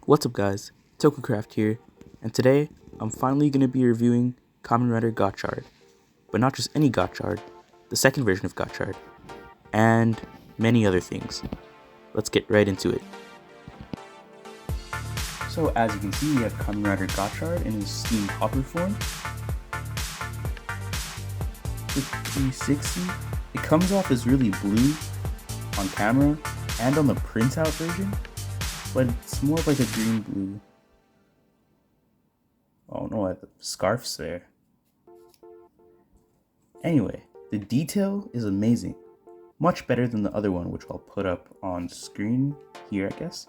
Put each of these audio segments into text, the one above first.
What's up guys, TokuCraft here, and today I'm finally going to be reviewing Kamen Rider Gotchard, but not just any Gotchard, the second version of Gotchard, and many other things. Let's get right into it. So as you can see, we have Kamen Rider Gotchard in his SteamHopper form. With 360, it comes off as really blue on camera and on the printout version, but it's more like a green blue. Oh no, the scarf's there. Anyway, the detail is amazing. Much better than the other one, which I'll put up on screen here, I guess.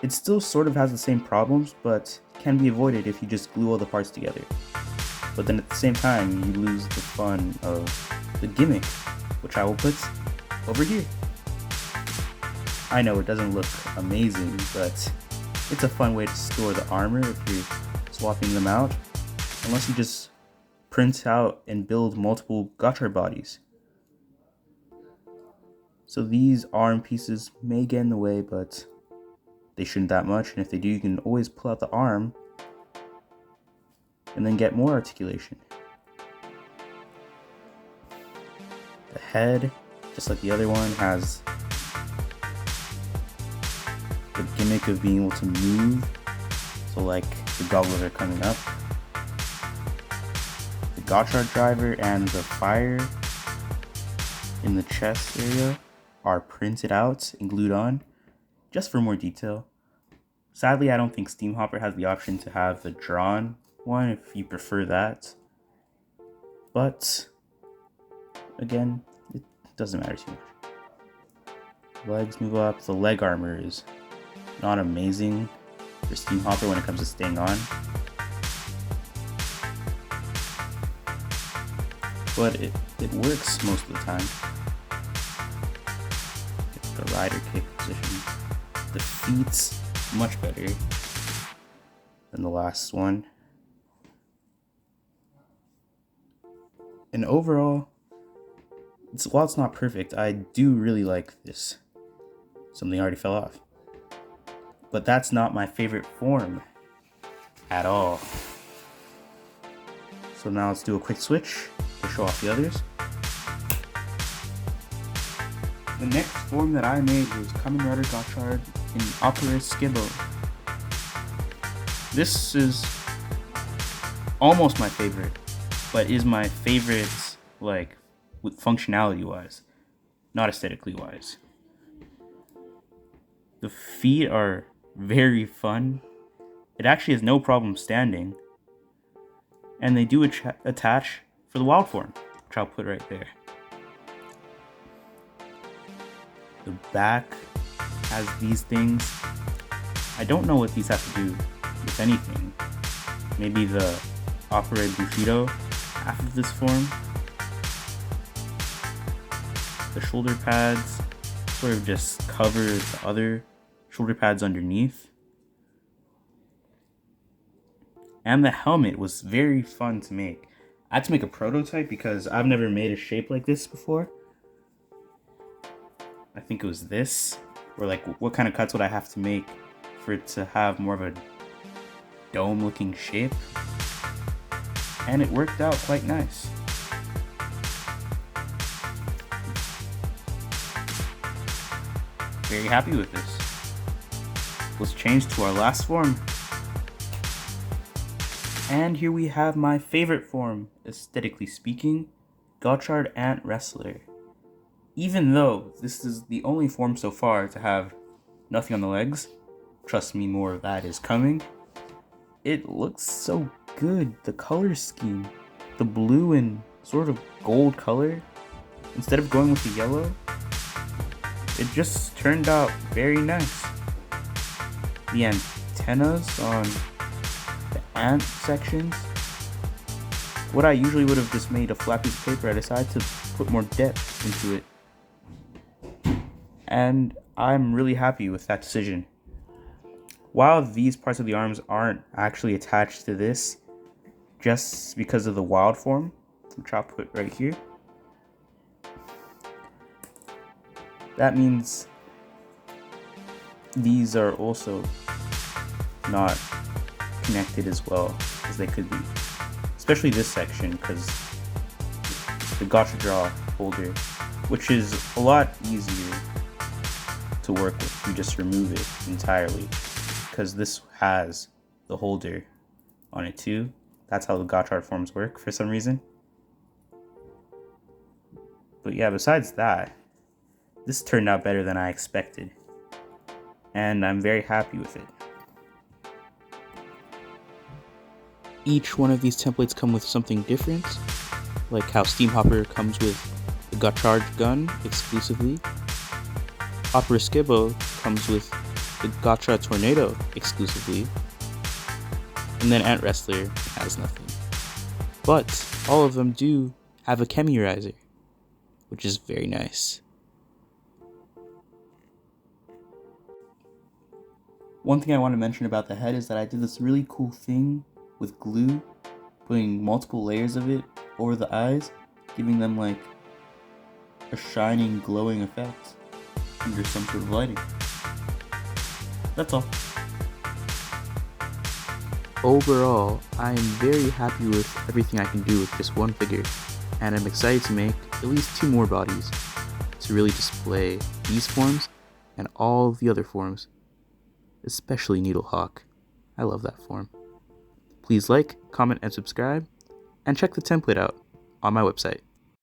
It still sort of has the same problems, but can be avoided if you just glue all the parts together. But then at the same time, you lose the fun of the gimmick, which I will put over here. I know it doesn't look amazing, but it's a fun way to store the armor if you're swapping them out, unless you just print out and build multiple Gotchard bodies. So these arm pieces may get in the way, but they shouldn't that much, and if they do, you can always pull out the arm and then get more articulation. The head, just like the other one, has the gimmick of being able to move, so like the goggles are coming up. The Gotchard driver and the fire in the chest area are printed out and glued on, just for more detail. Sadly, I don't think SteamHopper has the option to have the drawn one if you prefer that. But again, it doesn't matter too much. Legs move up. The leg armor is not amazing for SteamHopper when it comes to staying on, but it works most of the time. The rider kick position. The feet's much better than the last one. And overall, while it's not perfect, I do really like this. Something already fell off. But that's not my favorite form at all. So now let's do a quick switch to show off the others. The next form that I made was Kamen Rider Gotchard in Opera Skibbo. This is almost my favorite, but is my favorite like with functionality wise, not aesthetically wise. The feet are very fun. It actually has no problem standing, and they do attach for the wild form, which I'll put right there. The back has these things. I don't know what these have to do with anything. Maybe the Opera Bushido half of this form. The shoulder pads sort of just cover the other shoulder pads underneath. And the helmet was very fun to make. I had to make a prototype because I've never made a shape like this before. I think it was this, or like what kind of cuts would I have to make for it to have more of a dome looking shape, and it worked out quite nice. Very happy with this. Let's change to our last form. And here we have my favorite form, aesthetically speaking, Gotchard AntWrestler. Even though this is the only form so far to have nothing on the legs, trust me, more of that is coming. It looks so good. The color scheme, the blue and sort of gold color, instead of going with the yellow, it just turned out very nice. The antennas on the ant sections, what I usually would have just made a flat piece of paper, I decided to put more depth into it. And I'm really happy with that decision. While these parts of the arms aren't actually attached to this, just because of the wild form, which I'll put right here, that means these are also not connected as well as they could be. Especially this section, because the Gotcha Draw holder, which is a lot easier to work with. You just remove it entirely, because this has the holder on it too. That's how the Gotchard forms work for some reason. But yeah, besides that, this turned out better than I expected, and I'm very happy with it. Each one of these templates come with something different, like how SteamHopper comes with the Gotchard gun exclusively. Opera Skibbo comes with the Gotcha Tornado exclusively, and then AntWrestler has nothing. But all of them do have a Kamen Rider, which is very nice. One thing I want to mention about the head is that I did this really cool thing with glue, putting multiple layers of it over the eyes, giving them like a shining, glowing effect under some sort of lighting. That's all. Overall, I am very happy with everything I can do with just one figure, and I'm excited to make at least 2 more bodies to really display these forms and all of the other forms, especially Needlehawk. I love that form. Please like, comment, and subscribe, and check the template out on my website.